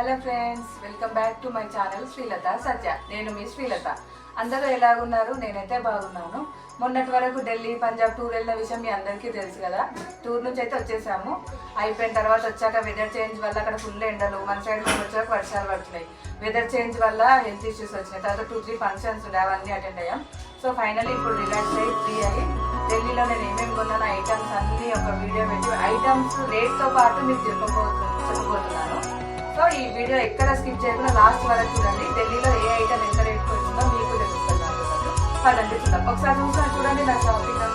Hello friends, welcome back to my channel Srilatha Satya. నేను మీ శ్రీలత. అందరూ ఎలాగున్నారు? నేనైతే బాగున్నాను. మొన్నటి వరకు ఢిల్లీ, పంజాబ్ టూర్ వెళ్ళిన విషయం మీ అందరికీ తెలుసు కదా. టూర్ నుంచి అయితే వచ్చేసాము. అయిపోయిన తర్వాత వచ్చాక వెదర్ చేంజ్ వల్ల అక్కడ ఫుల్ ఎండలు, మన సైడ్ వచ్చాక వర్షాలు పడుతున్నాయి. వెదర్ చేంజ్ వల్ల హెల్త్ ఇష్యూస్ వచ్చినాయి. తర్వాత 2-3 ఫంక్షన్స్ ఉండే, అవన్నీ అటెండ్ అయ్యాం. సో ఫైనల్లీ ఇప్పుడు రిలాక్స్ అయ్యి ఫ్రీ అయ్యి ఢిల్లీలో నేను ఏమేమి కొన్నాను ఐటమ్స్ అన్నీ ఒక వీడియో పెట్టి ఐటమ్స్ రేట్తో పాటు మీకు చెప్పబోతున్నాను. సో ఈ వీడియో ఎక్కడ స్కిప్ చేయకుండా లాస్ట్ వరకు చూడండి. ఢిల్లీలో ఏ ఐటమ్ ఎంత రేట్కి వచ్చిందో మీకు తెలుస్తుంది. పదండి చూద్దాం. ఒకసారి చూడండి నా షాపింగ్.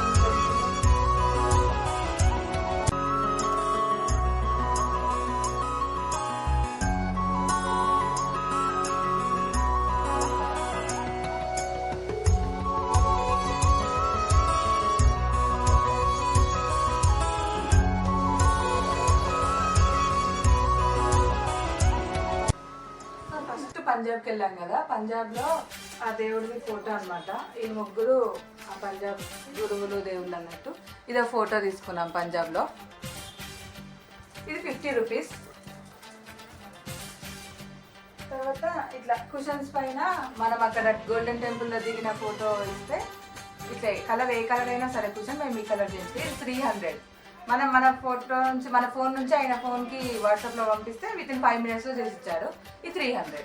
పంజాబ్కి వెళ్ళాం కదా. పంజాబ్లో ఆ దేవుడిది ఫోటో అనమాట. ఈ ముగ్గురు ఆ పంజాబ్ గురువులు దేవుళ్ళు అన్నట్టు. ఇదో ఫోటో తీసుకున్నాం పంజాబ్లో. ఇది 50 రూపీస్. తర్వాత ఇట్లా కుషన్స్ పైన మనం అక్కడ గోల్డెన్ టెంపుల్లో దిగిన ఫోటో ఇస్తే ఇట్లా కలర్ ఏ కలర్ అయినా సరే కుషన్ మేము ఈ కలర్ చేస్తే 300. మనం మన ఫోన్ నుంచి ఆయన ఫోన్కి వాట్సాప్లో పంపిస్తే విత్ ఇన్ 5 minutesలో చేసి ఇచ్చారు. ఇది 300.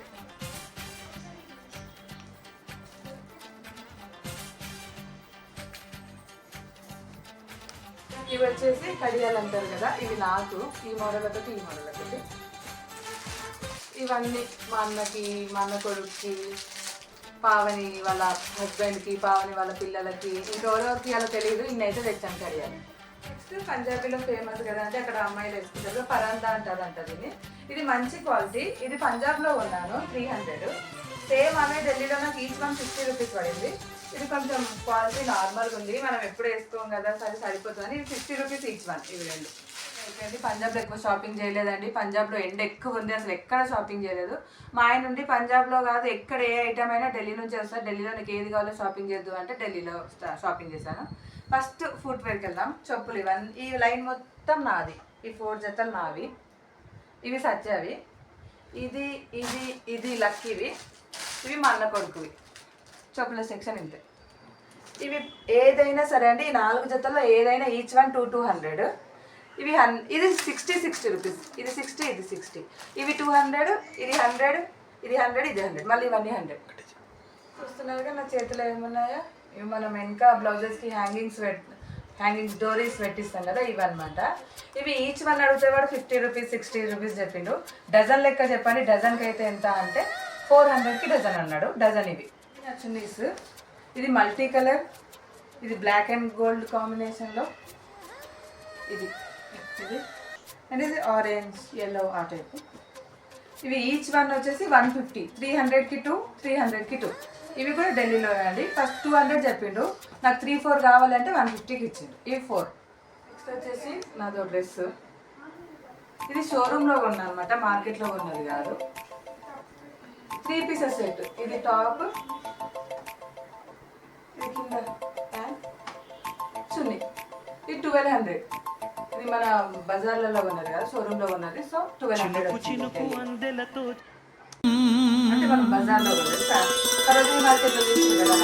ఇవి వచ్చేసి కడియాలు అంటారు కదా. ఇవి నాకు ఈ మోడల్ ఒకటి, ఈ మోడల్ ఒకటి. ఇవన్నీ మా అన్నకి, మా అన్న కొడుకుకి, పావని వాళ్ళ హస్బెండ్కి, పావని వాళ్ళ పిల్లలకి, ఇంకెవరెవరికి అలా తెలియదు. ఇన్నైతే తెచ్చాను కడియాలు. నెక్స్ట్ పంజాబీలో ఫేమస్ కదా అంటే అక్కడ అమ్మాయిలు వేసుకుంటారు, పరందా అంటారు దీన్ని. ఇది మంచి క్వాలిటీ. ఇది పంజాబ్లో కొన్నాను, 300. సేమ్ అనే ఢిల్లీలో నాకు ఈచ్ 150 రూపీస్ పడింది. ఇది కొంచెం క్వాలిటీ నార్మల్గా ఉంది, మనం ఎప్పుడు వేసుకోం కదా, సరిపోతుందని. ఇది 50 రూపీస్ ఈచ్ 1. ఇవి రెండు అయిపోయింది. పంజాబ్లో ఎక్కువ షాపింగ్ చేయలేదండి. పంజాబ్లో ఎండ ఎక్కువ ఉంది, అసలు ఎక్కడ షాపింగ్ చేయలేదు. మా ఆయన నుండి పంజాబ్లో కాదు ఎక్కడ ఏ ఐటమ్ అయినా ఢిల్లీ నుంచి వస్తారు. ఢిల్లీలో నీకు ఏది కావాలో షాపింగ్ చేద్దు అంటే ఢిల్లీలో షాపింగ్ చేశాను. ఫస్ట్ ఫుట్వేర్కి వెళ్దాం. చెప్పులు ఇవన్నీ, ఈ లైన్ మొత్తం నాది. ఈ 4 జతలు నావి. ఇవి సత్యవి. ఇది ఇది ఇది లక్కీవి. ఇవి మా అన్న కొడుకువి. చెప్పుల సెక్షన్ ఇంతే. ఇవి ఏదైనా సరే అండి, ఈ 4 జతల్లో ఏదైనా ఈచ్ 1 200. ఇవి ఇది 60 రూపీస్. ఇది 60, ఇది 60. ఇవి 200, ఇది 100, ఇది 100, ఇది 100. మళ్ళీ ఇవన్నీ 100. చూస్తున్నారుగా నా చేతిలో ఏమున్నాయో. ఇవి మనం వెనక బ్లౌజెస్కి హ్యాంగింగ్స్ డోరీస్ పెట్టిస్తాం కదా, ఇవన్నమాట. ఇవి ఈచ్ 1 అడిగితే వాడు 50 రూపీస్ 60 రూపీస్ చెప్పిండు. డజన్ లెక్క చెప్పండి. డజన్కి అయితే ఎంత అంటే 400కి డజన్ అన్నాడు. డజన్ ఇవి చున్నీస్. ఇది మల్టీ కలర్, ఇది బ్లాక్ అండ్ గోల్డ్ కాంబినేషన్లో. ఇది అండ్ ఇది ఆరెంజ్ ఎల్లో ఆ టైపు. ఇవి ఈచ్ 1 వచ్చేసి 150. 300కి 2, 300కి 2. ఇవి కూడా ఢిల్లీలో అండి. ఫస్ట్ 200 చెప్పిండు, నాకు 3-4 కావాలంటే 150కి ఇచ్చిండు. ఇవి 4. నెక్స్ట్ వచ్చేసి నాదో డ్రెస్. ఇది షోరూంలో కొన్నా అనమాట, మార్కెట్లో కొన్నది కాదు. 3 పీసెస్ సెట్. ఇది టాప్, ఇది కింద ప్యాంట్, చున్నీ. ఇది 1200. ఇది మన బజార్లలో ఉన్నది కదా, షోరూంలో ఉన్నది. సో 1200 అంటే మనం బజార్లో ఉన్నది. సరోజినీ మార్కెట్లో తీసుకుంది కదా.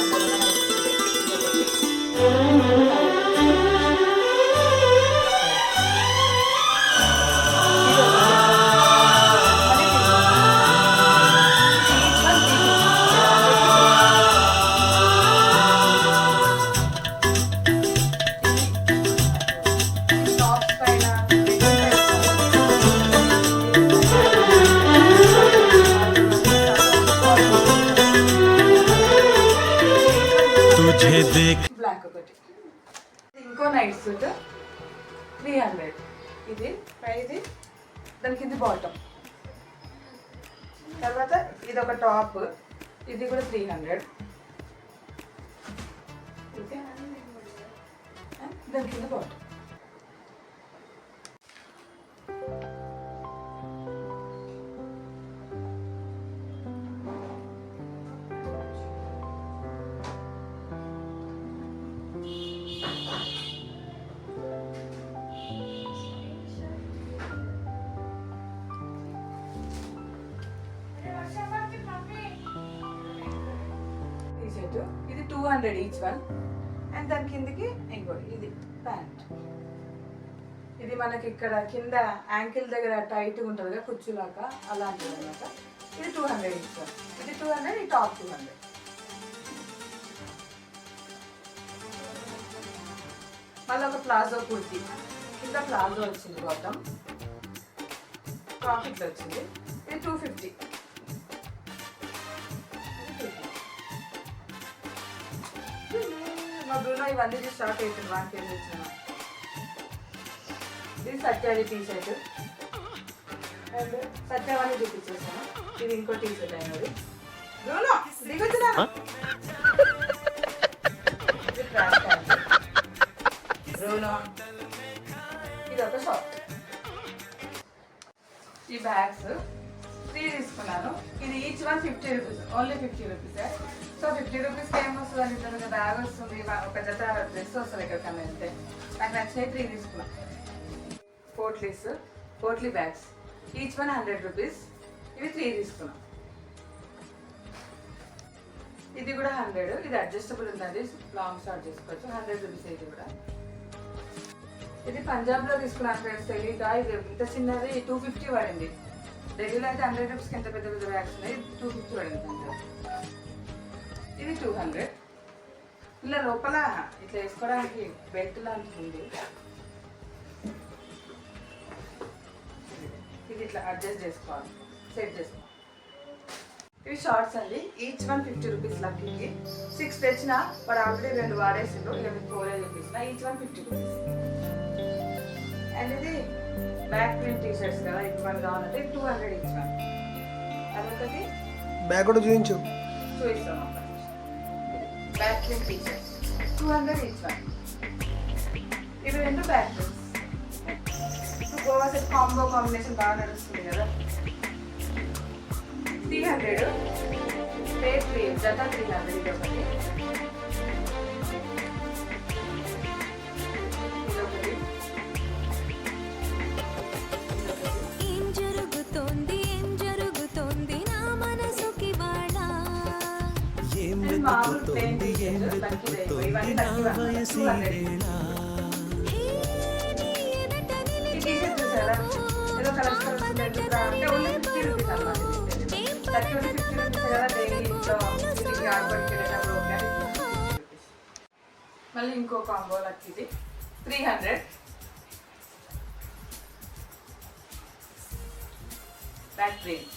బ్లాక్ ఒకటి. ఇంకో నైట్ సూట్ 300. ఇది ఇది దాని కింద బాటమ్. తర్వాత ఇది ఒక టాప్, ఇది కూడా 300. ఓకే, దాని కింద బాటమ్. షర్ట్, ఇది 200 ఈచ్ వన్. అండ్ దాని కిందకి ఇంకోటి ఇది ప్యాంట్. ఇది మనకి ఇక్కడ కింద యాంకిల్ దగ్గర టైట్గా ఉంటుంది కదా కుచ్చులాగా, అలాంటిది అనమాట. ఇది 200 ఈచ్ వన్. ఇది 200, ఈ టాప్ 200. మళ్ళీ ఒక ప్లాజో కుర్తీ, కింద ప్లాజో వచ్చింది, బాటమ్ ప్రాఫిట్లో వచ్చింది. ఇది 250. మా బ్రూనో ఇవన్నీ స్టార్ట్ అవుతుంది 1 kg వచ్చిన. ఇది సత్యాది టీ షర్ట్, అండ్ సత్యావన్నీ చూపించేసాను. ఇది ఇంకో టీ షర్ట్ అయినది. బ్రూనో దిగొచ్చుదా, ఇది ట్రాక్ ప్యాంట్. బ్రూనో ఇది ఒక షార్ట్. ఈ బ్యాగ్స్ 3 తీసుకున్నాను. ఇది each one 50 rupees, only 50 rupees. So 50 రూపీస్కి ఏమొస్తుంది అని ఇట్లా బ్యాగ్ వస్తుంది, ఒక జత డ్రెస్ వస్తుంది ఎక్కడికన్నా వెళ్తే. నాకు నచ్చినవి 3 తీసుకున్నాను. Potli bags each one 100 rupees. ఇవి 3 తీసుకున్నాం. ఇది కూడా 100. ఇది అడ్జస్టబుల్ ఉందండి, లాంగ్ స్టార్ట్ చేసుకోవచ్చు. 100 రూపీస్ ఇది కూడా. ఇది పంజాబ్లో తీసుకున్నాను ఫ్రెండ్స్, తెలియక. ఇది ఇంత చిన్నది 250 పడింది. ఢిల్లీలో అయితే 100 రూపీస్కి ఎంత పెద్ద పెద్ద బ్యాగ్స్ ఉన్నాయి. 250 పడింది పంజాబ్. ఇది 200. ఇలా లోపల ఇట్లా వేసుకోవడానికి బెల్ట్ లాంటిది ఉంది. ఇది ఇట్లా అడ్జస్ట్ చేసుకోవాలి, సెట్ చేసుకోవాలి. ఇవి షార్ట్స్ అండి, ఈచ్ వన్ 50 రూపీస్. లక్కీకి 6 తెచ్చిన, వాడు ఆల్రెడీ 2 వాడేసిండు, ఇక 4 చూపిస్తున్న. Each one 50 rupees. అండ్ ఇది బ్యాక్ ప్రింట్ టీ షర్ట్స్ కదా, ఇది 1 కావాలంటే 200 ఈచ్ వన్. అదొకటి బ్యాగ్ కూడా చూపిస్తాం. Back print T shirts 200 each one. ఇవి 2 బ్యాక్ ప్రింట్స్. ఇప్పుడు గోవా సెట్ కాంబో కాంబినేషన్ బాగా నడుస్తుంది కదా. 300 పేర్ 3 జత 300. ఇది ఒకటి, ఇదొకటి, మామూలు plain T shirt Lucky rate. ఇవన్నీ లక్కీ 200. ఈ టీ షర్ట్ చూసారా, ఏదో కలర్స్ అంటే ఓన్లీ 50 రూపీస్ అన్నమాట. లక్కీ ఓన్లీ 50 రూపీస్ కదా, డైలీ ఇంట్లో ఇంటికి ఆడపడికి వెళ్ళినప్పుడు ఓకే. మళ్ళీ ఇంకో కాంబో లక్కీది 300. Back print.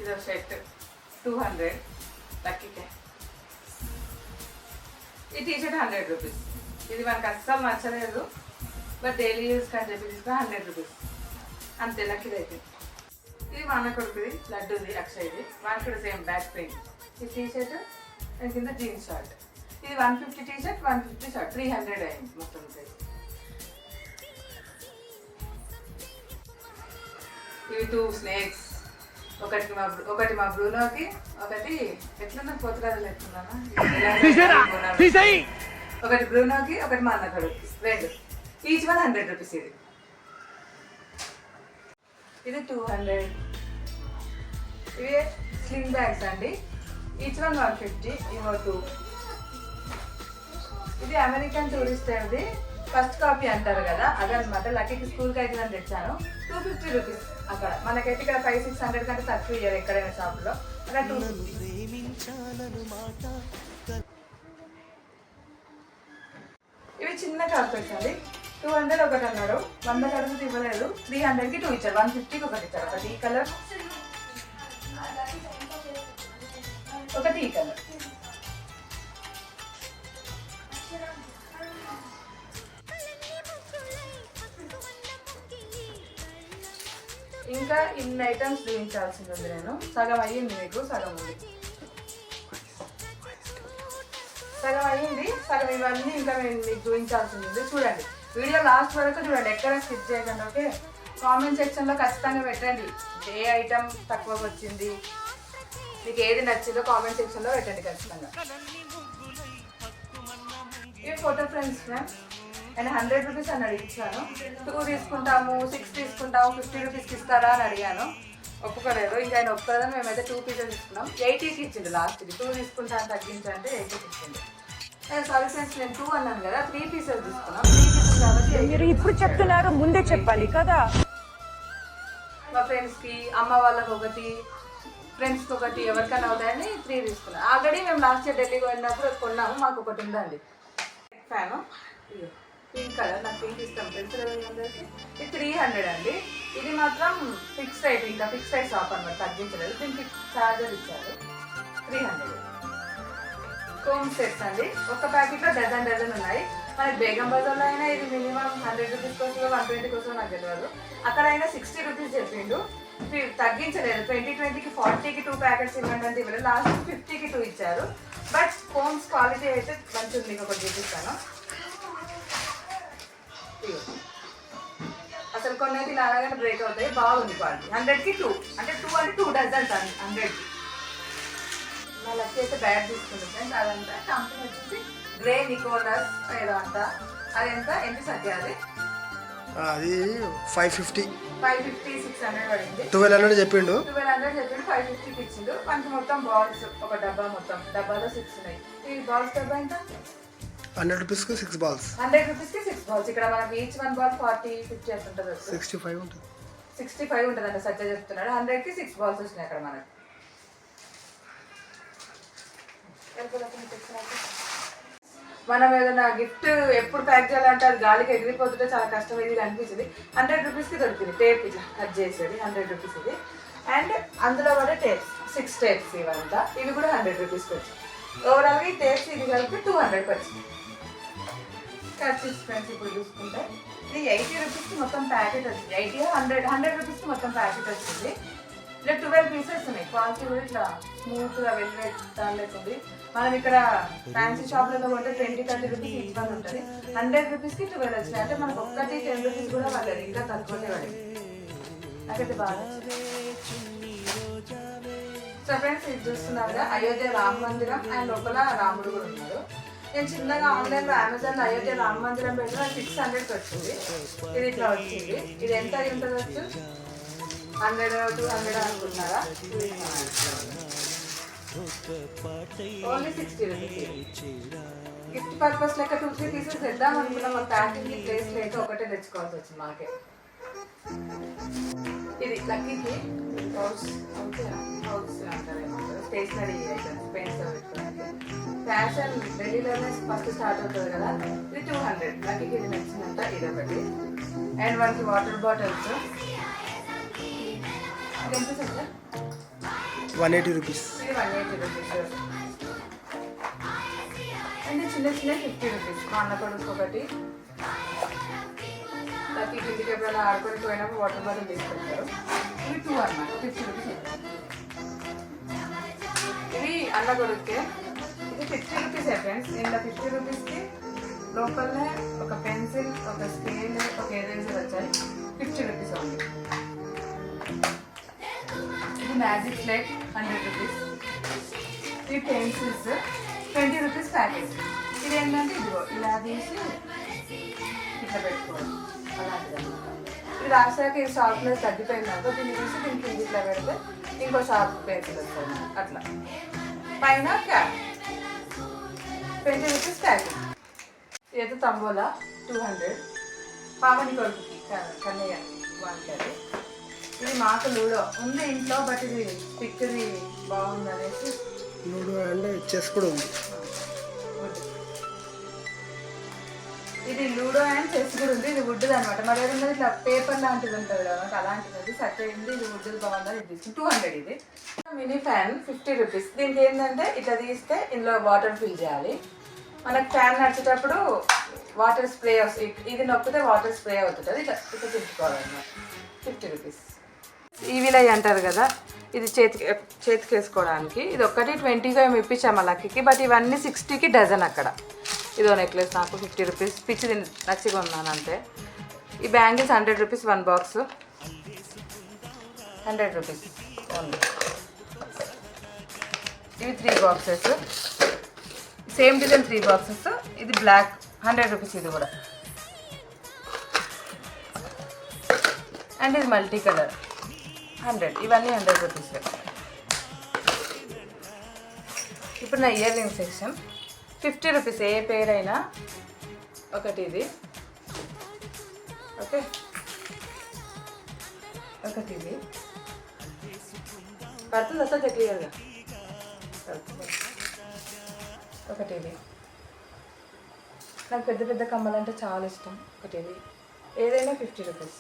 ఇది సెట్ 200 లక్కీకే. ఈ టీ షర్ట్ 100 రూపీస్. ఇది మనకు అస్సలు నచ్చలేదు, బట్ డైలీ యూస్ అని చెప్పి తీసుకుని 100 రూపీస్ అంతే. లక్కీది అయితే ఇది మా అన్న కొడుకుది, లడ్డూది, అక్షయ్ది. మనకు కూడా సేమ్ బ్యాక్ ప్రింట్. ఈ టీ షర్ట్ దాని కింద జీన్స్ షార్ట్. ఇది 150 టీ షర్ట్, 150 షార్ట్, 300 అయింది మొత్తం ప్రైస్. ఇవి 2 స్నేక్స్. ఒకటి మా బ్రూనోకి, ఒకటి ఎట్లున్నా పోతురాజులు ఎట్లున్నానా, ఒకటి బ్రూనోకి, ఒకటి మా అన్న కొడుకు. 2 ఈచ్ వన్ 100 రూపీస్. ఇది 200. ఇవి స్లింగ్ బ్యాగ్స్ అండి, ఈచ్ వన్ 150. ఇవో 2. ఇది అమెరికన్ టూరిస్ట్ అండి, ఫస్ట్ కాపీ అంటారు కదా, అదనమాట. లక్కీకి స్కూల్కి అయితే నేను తెచ్చాను. 250 రూపీస్. అక్కడ మనకైతే ఇక్కడ 500-600 కంటే తక్కువ ఇయ్యారు ఎక్కడైనా షాప్లో. అక్కడ 250. ఇవి చిన్న కార్పెట్స్ అండి, 200 ఒకటి అన్నారు. 100 కడుగుతూ ఇవ్వలేదు, 300కి 2 ఇచ్చారు. 150కి ఒకటి ఇచ్చారు. ఒకటి ఈ కలర్, ఒకటి ఈ కలర్. ఇంకా ఇన్ని ఐటమ్స్ చూపించాల్సింది ఉంది. నేను సగం అయ్యింది, మీకు సగం ఉంది. సగం అయ్యింది, సగం ఇవన్నీ ఇంకా నేను మీకు చూపించాల్సింది ఉంది. చూడండి, వీడియో లాస్ట్ వరకు చూడండి, ఎక్కడ స్కిప్ చేయకండి. ఓకే, కామెంట్ సెక్షన్లో ఖచ్చితంగా పెట్టండి ఏ ఐటమ్ తక్కువగా వచ్చింది, మీకు ఏది నచ్చిందో కామెంట్ సెక్షన్లో పెట్టండి ఖచ్చితంగా. ఇవి ఫోటో ఫ్రేమ్స్ ఫ్రెండ్స్. నేను 100 రూపీస్ అని అడిగించాను. 2 తీసుకుంటాము, 6 తీసుకుంటాము, 50 రూపీస్కి ఇస్తారా అని అడిగాను. ఒప్పుకోలేదు. ఇంకా ఆయన ఒప్పుకోలేదని మేమైతే 2 పీసెస్ తీసుకున్నాం. 80కి ఇచ్చిండు లాస్ట్కి. 2 తీసుకుంటాను తగ్గించంటే 80కి ఇచ్చిండు. సారీ ఫ్రెండ్స్, నేను 2 అన్నాను కదా, 3 పీసెస్ తీసుకున్నాం. 3 పీసెస్ కాబట్టి మీరు ఇప్పుడు చెప్తున్నారు, ముందే చెప్పాలి కదా. మా ఫ్రెండ్స్కి, అమ్మ వాళ్ళకి ఒకటి, ఫ్రెండ్స్కి ఒకటి, ఎవరికైనా అవుతాయని 3 తీసుకున్నాం. ఆల్రెడీ మేము లాస్ట్ ఇయర్ ఢిల్లీకి వెళ్ళినప్పుడు కొన్నాము. మాకు ఒకటి ఉందండి ఫ్యాను, పింక్ కలర్. నాకు పింక్ ఇష్టం. ఫ్రెండ్స్ అందరికి ఇది 300 అండి. ఇది మాత్రం ఫిక్స్ రేట్, ఇంకా ఫిక్స్ రేట్ షాప్ అనమాట, తగ్గించలేదు. దీనికి ఛార్జర్ ఇచ్చారు. 300. కోమ్ సెట్స్ అండి. ఒక ప్యాకెట్లో డజన్ ఉన్నాయి. మనకి బేగం బజార్లో అయినా ఇది మినిమం 100 రూపీస్ కోసం, 120 కోసం నాకు తెలియదు. అక్కడైనా 60 రూపీస్ చెప్పిండు. తగ్గించలేదు. 2020కి 40కి 2 ప్యాకెట్స్ ఇవ్వండి అంటే ఇవ్వలేదు. లాస్ట్ 50కి 2 ఇచ్చారు. బట్ కోమ్స్ క్వాలిటీ అయితే మంచిగా ఉంది. ఒకటి చూపిస్తాను. అసలు కొన్ని అయితే ఇలాగానే బ్రేక్ అవుతాయి. బాగుంది క్వాలిటీ. 100కి 2 అంటే 2 డజన్స్ 100కి. నా లక్కీ అయితే బ్యాగ్ తీసుకుంటుంది ఫ్రెండ్స్. అదంతా కంపెనీ వచ్చేసి గ్రే నికోలస్ ఏదో అంట. అది ఎంత సత్య అది 550 600 పడింది. 1200 చెప్పిండు. 550కి ఇచ్చిండు. మనకి మొత్తం బాల్స్ ఒక డబ్బా, మొత్తం డబ్బాలో 6 ఉన్నాయి. ఈ బాల్స్ డబ్బా ఎంత? 100 రూపీస్కి 6 బాల్స్. 100 రూపీస్కి 6 బాల్స్. ఇక్కడ మనకి ఈచ్ 1 బాల్ 40-50 అట్లా ఉంటుంది. 65 ఉంటుంది. 65 ఉంటుంది అంటే సత్య చెప్తున్నాడు. 100కి 6 బాల్స్ వచ్చినాయి అక్కడ మనకి. మనం ఏదైనా గిఫ్ట్ ఎప్పుడు ప్యాక్ చేయాలంటే అది గాలికి ఎగిరిపోతుంటే చాలా కష్టం. ఇది అనిపించింది. 100 రూపీస్కి దొరికింది టేప్, ఇట్లా కట్ చేసేది 100 రూపీస్ ఇది. అండ్ అందులో కూడా టేప్స్ 6 టేప్స్ ఇవంతా. ఇవి కూడా 100 రూపీస్కి వచ్చింది. ఓవరాల్గా ఈ టేప్స్ ఇది కలిపి 200కి వచ్చింది. కర్చీఫ్ ఫ్రెండ్స్ ఇప్పుడు చూసుకుంటే ఇది 80 రూపీస్కి మొత్తం ప్యాకెట్ వచ్చింది. 100 రూపీస్కి మొత్తం ప్యాకెట్ వచ్చింది. ఇలా 12 పీసెస్ ఉన్నాయి. క్వాలిటీ కూడా ఇట్లా స్మూత్గా వెల్వెట్ దానిలేకుంది. మనం ఇక్కడ ఫ్యాన్సీ షాప్లలో కొంటే 20-30 రూపీస్ ఈచ్ వన్ ఉంటుంది. 100 రూపీస్కి 12 వచ్చినాయి. అంటే మనకు ఒక్కటి 10 రూపీస్ కూడా పడలేదు. ఇంకా తక్కువనే పడింది. నాకైతే బాగా సో ఫ్రెండ్స్, ఇది చూస్తున్నారుగా అయోధ్య రామ మందిరం. అండ్ లోపల రాముడు కూడా ఉన్నారు. నేను చిన్నగా ఆన్లైన్లో అమెజాన్లో అయోధ్య రామ మందిరం పెట్టిన 600కి వచ్చింది. ఇది ఇట్లా వచ్చింది. ఇది ఎంత అయి ఉంటుంది వచ్చు? 100-200 అనుకుంటున్నారా? Only 60 rupees. గిఫ్ట్ పర్పస్ లెక్క 2-3 పీసెస్ తెద్దాం అనుకున్నాం. మా ప్యాకింగ్కి ప్లేస్ లేక ఒకటే తెచ్చుకోవాల్సి వచ్చింది మాకే. ఇది లక్కీకి హౌస్ అంటారేమో, స్టేషనరీ ఐటమ్స్, పెన్స్ పెట్టుకోవడానికి. ఫ్యాషన్ ఢిల్లీలోనే ఫస్ట్ స్టార్ట్ అవుతుంది కదా. ఇది 200. లక్కీకి ఇది నచ్చిందంట. ఇది ఒకటి. అండ్ మనకి వాటర్ బాటిల్స్ ఎంత సార్? 180 రూపీస్. ఇది 180 రూపీస్. అంటే చిన్న 50 రూపీస్. మా అన్న కొడుకు ఒకటి. లక్కీ ఇంటికి ఎప్పుడైనా ఆడుకొని పోయినప్పుడు వాటర్ బాటిల్ తీసుకుంటారు. ఇవి 2 అన్నమాట. 50 రూపీస్. ఇది అన్న కొడుకే. ఇది 50 రూపీస్ ఫ్రెండ్స్. ఇంత 50 రూపీస్కి లోపలనే ఒక పెన్సిల్, ఒక స్కేల్, ఒక ఎరేజర్ వచ్చాయి. 50 రూపీస్ ఉంది. ఇది మ్యాజిక్ ప్లేట్ 100 రూపీస్. ఇది పెన్సిల్స్ 20 రూపీస్ ప్యాకెట్. ఇది ఏంటంటే ఇదిగో ఇలా తీసి ఇట్లా పెట్టుకోవాలి అలాంటిది అనమాట. ఇది రాసాక ఇది షార్ప్ ప్లేస్ తగ్గిపోయిందనుకో దీన్ని తీసి దీనికి ఇట్లా పెడితే ఇంకో షార్ప్ పెన్సిల్ వస్తుంది. అట్లా పైన క్యాప్ 20 రూపీస్ ప్యాకెట్. ఇదైతే తంబోలా 200. పావని కొడుకుకి కన్నయ్య బాగుంటుంది. ఇది మాకు లూడో ఉంది ఇంట్లో. బట్ ఇది పిక్ది బాగుంది అనేసి లూడో అంటే చెస్ కూడా ఉంది. ఇది లూడో అండ్ చెస్ కూడా ఉంది. ఇది వుడ్ది అనమాట. మరి ఏదన్నా ఇట్లా పేపర్ లాంటిది ఉంటుంది కదా, అలాంటిది అది సెట్ అయింది. ఇది వుడ్ది బాగుందని ఇది తీసుకుని 200. ఇది మినీ ఫ్యాన్ 50 రూపీస్. దీనికి ఏంటంటే ఇట్లా తీస్తే ఇందులో వాటర్ ఫిల్ చేయాలి. మనకు ఫ్యాన్ నడిచేటప్పుడు వాటర్ స్ప్రే వస్తుంది. ఇది నొక్కితే వాటర్ స్ప్రే అవుతుంది. అది ఇట్లా తిప్పుకోవాలన్నమాట. 50 రూపీస్. ఈవిలై అంటారు కదా, ఇది చేతికి వేసుకోవడానికి. ఇది ఒక్కటి 20గా మేము ఇప్పించాము లక్కీకి. బట్ ఇవన్నీ 60కి డజన్ అక్కడ. ఇదో నెక్లెస్ నాకు 50 రూపీస్. పిచ్చి నచ్చిగా ఉన్నాను అంతే. ఈ bangles 100 rupees 1 box. 100 rupees only. ఇవి 3 బాక్సెస్. Same design 3 boxes. ఇది బ్లాక్ 100 రూపీస్. ఇది కూడా. అండ్ ఇది మల్టీ కలర్ 100, ఇవన్నీ 100 రూపీస్. ఇప్పుడు నా ఇయర్ రింగ్ సెక్షన్ 50 రూపీస్. ఏ పేరైనా ఒకటి ఇది, ఓకే, ఒకటి ఇది పడుతుంది అసలు క్లియర్గా. ఒకటి ఇది, నాకు పెద్ద పెద్ద కమ్మలు అంటే చాలా ఇష్టం. ఒకటి ఇది, ఏదైనా 50 రూపీస్.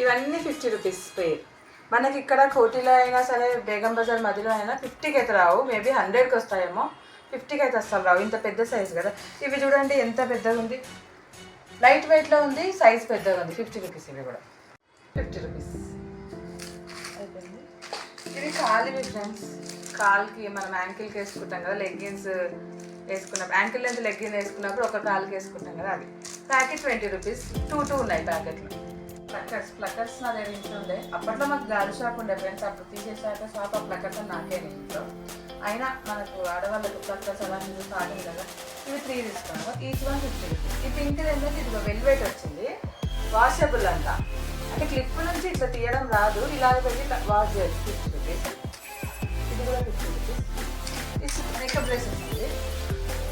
ఇవన్నీ 50 రూపీస్ పేర్. మనకి ఇక్కడ కోటిలో అయినా సరే, బేగం బజార్ మధ్యలో అయినా 50కి అయితే రావు, మేబీ 100కి వస్తాయేమో, 50కి అయితే అస్సలు రావు. ఇంత పెద్ద సైజు కదా. ఇవి చూడండి ఎంత పెద్దగా ఉంది, లైట్ వెయిట్లో ఉంది, సైజ్ పెద్దగా ఉంది. 50 రూపీస్. ఇవి కూడా 50 రూపీస్ అయిపోయింది. ఇవి కాలివి ఫ్రెండ్స్, కాల్కి మనం యాంకిల్కి వేసుకుంటాం కదా, లెగ్గిన్స్ వేసుకున్నప్పుడు, యాంకిల్ లెంత్ లెగ్గిన్ వేసుకున్నప్పుడు ఒక కాల్కి వేసుకుంటాం కదా, అవి ప్యాకెట్ 20 రూపీస్. 2 ఉన్నాయి ప్యాకెట్లు. ప్లక్కర్స్ నా దగ్గర ఇంట్లో ఉండే, అప్పట్లో మాకు గాలి షాప్ ఉండే ఫ్రెండ్స్, అప్పుడు తీసేసాక షాప్ ఆ ప్లక్కర్స్ నాకే ఇంట్లో. అయినా మనకు ఆడవాళ్ళకు ప్లక్కర్స్ అలా స్టార్టింగ్ కదా. ఇవి 3 తీసుకున్నాము, ఈచ్ 1 50 రూపీస్. ఈ పింక్ ఏంటంటే ఇది వెల్వెట్ వచ్చింది, వాషబుల్ అంట, అంటే క్లిప్ నుంచి ఇట్లా తీయడం రాదు, ఇలాగ పెట్టి వాష్ చేయొచ్చు. 50 రూపీస్. ఇది కూడా 50 రూపీస్. ఇది మేకప్ బ్రషెస్ ఉంది,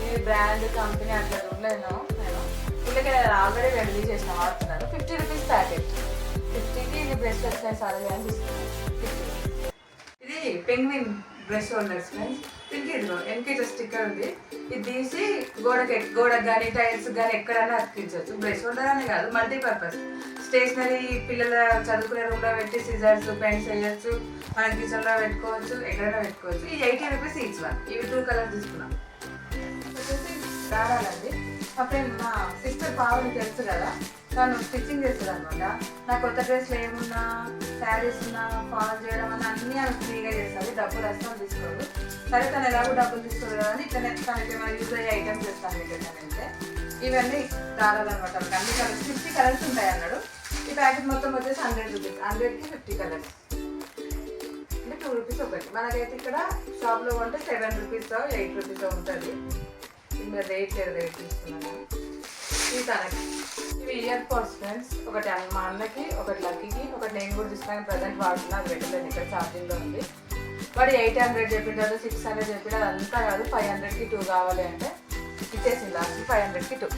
ఇది బ్రాండ్ కంపెనీ అట్లా ఉండలేను నేను, వీళ్ళకి ఆల్రెడీ రెడీ చేసిన వాడుతున్నారు. 50 రూపీస్ ప్యాకెట్. 50కి ఇది బ్రష్ వచ్చినాయి సార్ అని తీసుకున్నాను. 50 రూపీస్. ఇది పెంగ్విన్ బ్రష్ హోల్డర్స్ ఫ్రెండ్స్. దీనికి ఇదిగో వెనక స్టిక్కర్ ఉంది, ఇది తీసి గోడకు కానీ టైల్స్ కానీ ఎక్కడైనా అతికించవచ్చు. బ్రష్ హోల్డర్ అనే కాదు, మల్టీపర్పస్. స్టేషనరీ పిల్లల చదువుకునే రూమ్లో పెట్టి సిజర్స్ పెన్స్ వేయచ్చు, మనం కిచెన్లో పెట్టుకోవచ్చు, ఎక్కడైనా పెట్టుకోవచ్చు. ఈ 80 రూపీస్ ఈచ్ 1. ఇవి 2 కలర్స్ తీసుకున్నాం. వచ్చేసి దారాలండి. మా ఫ్రెండ్ మా సిస్టర్ పావని తెలుసు కదా, తను స్టిచ్చింగ్ చేస్తుంది అనమాట. నా కొత్త డ్రెస్లు ఏమున్నా, శారీస్ ఉన్నా, ఫాలో చేయడం అన్న అన్నీ ఆమె ఫ్రీగా చేస్తుంది, డబ్బులు అసలు తీసుకోదు. సరే తను ఎలాగో డబ్బులు తీసుకోదు కదా అని ఇట్లా తనకి ఏమైనా యూజ్ అయ్యే ఐటమ్స్ చేస్తాను ఏంటంటే ఇవన్నీ దారాలన్నమాట. అన్ని కలర్స్ 50 కలర్స్ ఉంటాయి అన్నాడు. ఈ ప్యాకెట్ మొత్తం వచ్చేసి 100 రూపీస్. 100కి 50 కలర్స్ అంటే 2 రూపీస్ ఒకటి. మనకైతే ఇక్కడ షాప్లో కొంటే 7 రూపీస్ 8 రూపీస్ ఉంటుంది. మీరు రేట్ తీసుకున్నాను. ఇవి తనకి. ఇవి ఇయర్ పోడ్స్ ఫ్రెండ్స్. ఒకటి మా అన్నకి, ఒకటి లక్కీకి, ఒకటి నేను కూడా తీసుకుని ప్రజెంట్ వాడుతున్నా. అది పెట్టలేదు, ఇక్కడ ఛార్జింగ్లో ఉంది. వాడు 800 చెప్పింటాడు, 600 చెప్పింటాడు. అదంతా కాదు, 500కి 2 కావాలి అంటే ఇచ్చేసింది. లాస్ట్ 500కి 2.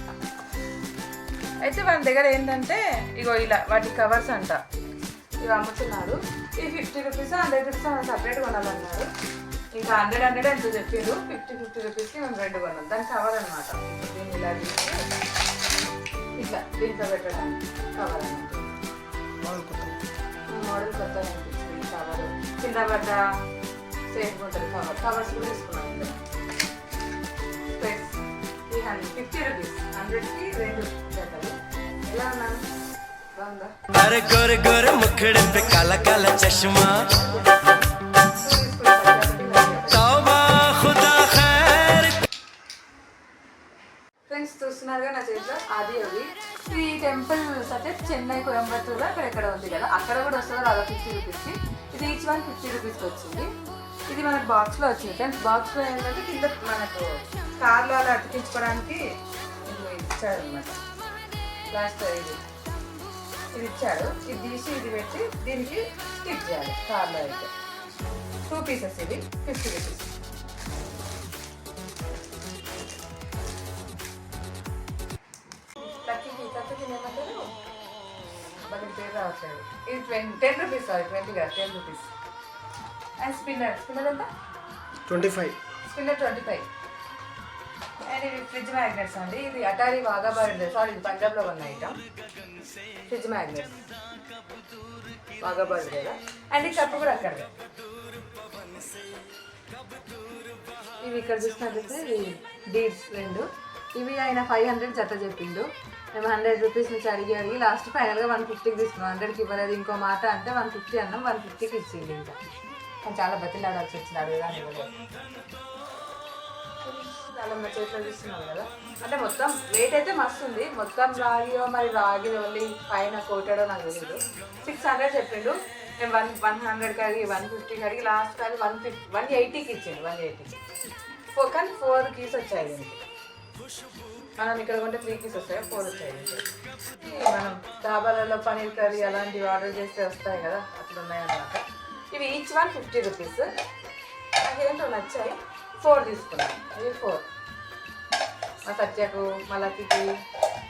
అయితే వాళ్ళ దగ్గర ఏంటంటే ఇగో ఇలా వాటి కవర్స్ అంట, ఇవి అమ్ముతున్నారు. ఇవి 50 రూపీస్ 100 రూపీస్ సపరేట్ కొనాలన్నారు. ఇంకా 100 ఎంతో చెప్పారు. 50 రూపీస్కి మేము 2 కొన్నాం. దానికి కవర్ అనమాట. దీన్ని ఇలా తీసి ఇట్లా దీంట్లో పెట్టడానికి కవర్ అనమాట. మోడల్ కొత్త అనిపిస్తుంది కవర్. కింద పడ్డ సేఫ్ ఉంటుంది కవర్. కవర్స్ కూడా తీసుకున్నాం. స్పెట్స్ 50 రూపీస్. 100కి 2 జతలు. ఎలా ఉన్నాను, బాగుందా? ఫ్రెండ్స్ చూస్తున్నారుగా నా చేతిలో ఆది అవి. ఈ టెంపుల్స్ అంటే చెన్నై, కోయంబత్తూరు అక్కడెక్కడ ఉంది కదా, అక్కడ కూడా వస్తుంది అలా 50 రూపీస్కి. ఇది ఈచ్ 1 50 రూపీస్కి వచ్చింది. ఇది మనకు బాక్స్లో వచ్చింది ఫ్రెండ్స్. బాక్స్లో ఏంటంటే కింద మనకు కార్లో అలా అతికించుకోవడానికి ఇది ఇచ్చాడు అనమాట. లాస్ట్ ఇది ఇచ్చాడు. ఇది తీసి ఇది పెట్టి దీనికి స్టిచ్ చేయాలి కార్లో అయితే. 2 పీసెస్. ఇది 50 రూపీస్. లక్కీకి ఏమంటారు మనకి పేరు రావట్లేదు. ఇది 10 రూపీస్. సారీ 20 కాదు, 10 రూపీస్. అండ్ స్పిన్నర్ ఎంత? 25. స్పిన్నర్ 25. అండ్ ఇవి ఫ్రిడ్జ్ మ్యాగ్నెట్స్ అండి. ఇది అటారీ వాఘాబార్డ్, సారీ ఇది పంజాబ్లో ఉన్న ఐటమ్. ఫ్రిడ్జ్ మ్యాగ్నెట్స్ వాఘాబార్డ్ కదా. అండ్ ఈ కప్పు కూడా అక్కడే. ఇవి ఇక్కడ చూసినట్లయితే డీడ్స్ 2. ఇవి ఆయన 500 జత చెప్పిండు. మేము 100 రూపీస్ నుంచి అడిగి లాస్ట్ ఫైనల్గా 150కి తీసుకున్నాం. 100కి ఇవ్వలేదు. ఇంకో మాట అంటే 150 అన్నాం, 150కి ఇచ్చింది. ఇంకా కానీ చాలా బతిలాడాల్సి వచ్చింది, అడుగుదాని ఇవ్వలేదు. చాలా మా చేతిలో చూస్తున్నాం కదా, అంటే మొత్తం వెయిట్ అయితే మస్తు ఉంది. మొత్తం రాగియో మరి రాగి ఓన్లీ పైన కోటాడో నాకు తెలియదు. 600 చెప్పిండు. మేము 100కి అడిగి 150కి అడిగి లాస్ట్ అది 180కి ఇచ్చిండు. 180కి కానీ 4 కీస్ వచ్చాయి దీనికి. మనం ఇక్కడ కొంటే 3 కీస్ వస్తాయి, 4 వచ్చాయి దీనికి. మనం డాబాలలో పనీర్ కర్రీ అలాంటివి ఆర్డర్ చేస్తే వస్తాయి కదా, అట్లా ఉన్నాయన్నమాట. ఇవి ఈచ్ 1 50 రూపీస్. నాకేంటో నచ్చాయి, 4 తీసుకున్నాను. ఇవి 4 మా సత్యకు, మా లక్కీకి,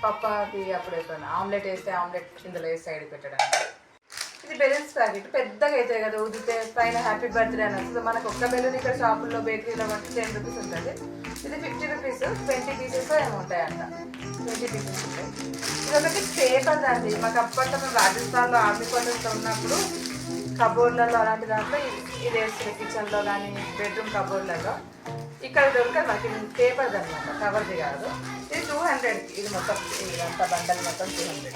పప్పాకి అప్పుడు ఎప్పుడైనా ఆమ్లెట్ వేస్తే ఆమ్లెట్ ఇందులో వేసి సైడ్ పెట్టడానికి. ఇది బెలూన్స్ ప్యాకెట్ పెద్దగా అవుతాయి కదా, ఉదితే పైన హ్యాపీ బర్త్డే అని వస్తుంది. మనకు ఒక్క బెలూన్ ఇక్కడ షాపుల్లో బేకరీలో బట్టి 10 రూపీస్ ఉంటుంది. ఇది 50 రూపీస్, 20 పీసెస్ ఏమి ఉంటాయంట, 20 పీసెస్ ఉంటాయి. ఇది ఒకటి పేపర్ అండి. మాకు అప్పట్లో మేము రాజస్థాన్లో ఆర్మీ క్వార్టర్స్లో ఉన్నప్పుడు కబోర్డ్లలో అలాంటి దాంట్లో ఇది వేస్తుంది, కిచెన్లో కానీ బెడ్రూమ్ కబోర్డ్లలో. ఇక్కడ దొరకదు మాకు, ఇది పేపర్ది అనమాట, కవర్ది కాదు. ఇది 200కి, ఇది మొత్తం ఇదంతా బండల్ మొత్తం 200.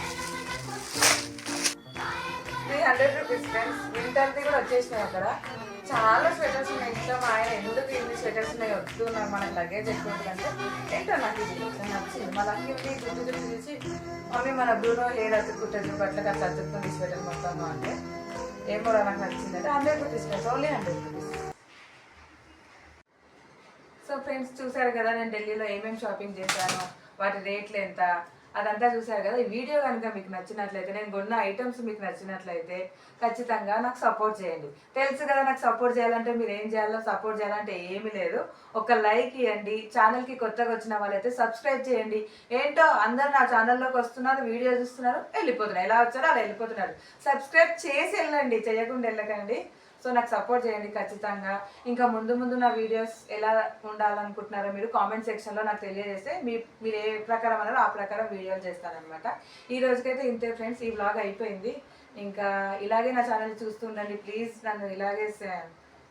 300 రూపీస్ ఫ్రెండ్స్. వింటర్ది కూడా వచ్చేసినాయి అక్కడ. చాలా స్వెటర్స్ ఉన్నాయి. ఇంట్లో మా ఆయన ఎందుకు ఇన్ని స్వెటర్స్ ఉన్నాయి వద్దు, మనకు లగేజ్ ఎక్కువ ఉంటుందంటే ఏంటో నాకు ఇది నచ్చింది. మా లక్కీ గుర్తు చూసి మమ్మీ మన బ్రూనో హెయిర్ అతుక్కుంటుంది, బట్టలకు అట్లా అతుక్కుంది స్వెటర్ మొత్తం అంటే ఏమో నాకు నచ్చింది అంటే 100 rupees friends, only 100 rupees. So friends చూసారు కదా నేను ఢిల్లీలో ఏమేమి షాపింగ్ చేశాను, వాటి రేట్లు ఎంత, అదంతా చూసారు కదా. ఈ వీడియో కనుక మీకు నచ్చినట్లయితే, నేను కొన్న ఐటమ్స్ మీకు నచ్చినట్లయితే ఖచ్చితంగా నాకు సపోర్ట్ చేయండి. తెలుసు కదా నాకు సపోర్ట్ చేయాలంటే మీరు ఏం చేయాలో, సపోర్ట్ చేయాలంటే ఏమీ లేదు, ఒక లైక్ ఇవ్వండి. ఛానల్కి కొత్తగా వచ్చిన వాళ్ళైతే సబ్స్క్రైబ్ చేయండి. ఏంటో అందరు నా ఛానల్లోకి వస్తున్నారు, వీడియో చూస్తున్నారు, వెళ్ళిపోతున్నారు, ఎలా వచ్చారో అలా వెళ్ళిపోతున్నారు. సబ్స్క్రైబ్ చేసి వెళ్ళండి, చేయకుండా వెళ్ళకండి. సో నాకు సపోర్ట్ చేయండి ఖచ్చితంగా. ఇంకా ముందు ముందు నా వీడియోస్ ఎలా ఉండాలనుకుంటున్నారో మీరు కామెంట్ సెక్షన్లో నాకు తెలియజేస్తే మీరు ఏ ప్రకారం అన్నారో ఆ ప్రకారం వీడియోలు చేస్తానన్నమాట. ఈ రోజుకైతే ఇంతే ఫ్రెండ్స్, ఈ వ్లాగ్ అయిపోయింది. ఇంకా ఇలాగే నా ఛానల్ చూస్తుండండి ప్లీజ్. నన్ను ఇలాగే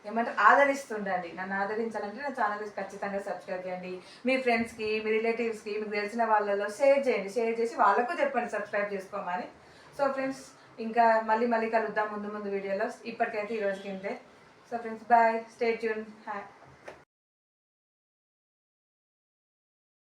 ఏమంటారు ఆదరిస్తుండండి. నన్ను ఆదరించాలంటే నా ఛానల్ ఖచ్చితంగా సబ్స్క్రైబ్ చేయండి. మీ ఫ్రెండ్స్కి, మీ రిలేటివ్స్కి, మీకు తెలిసిన వాళ్ళలో షేర్ చేయండి. షేర్ చేసి వాళ్ళకు చెప్పండి సబ్స్క్రైబ్ చేసుకోమని. సో ఫ్రెండ్స్ ఇంకా మళ్ళీ కలుద్దాం ముందు వీడియోలో. ఇప్పటికైతే ఈ రోజుకి ఇంతే. So friends bye, stay tune.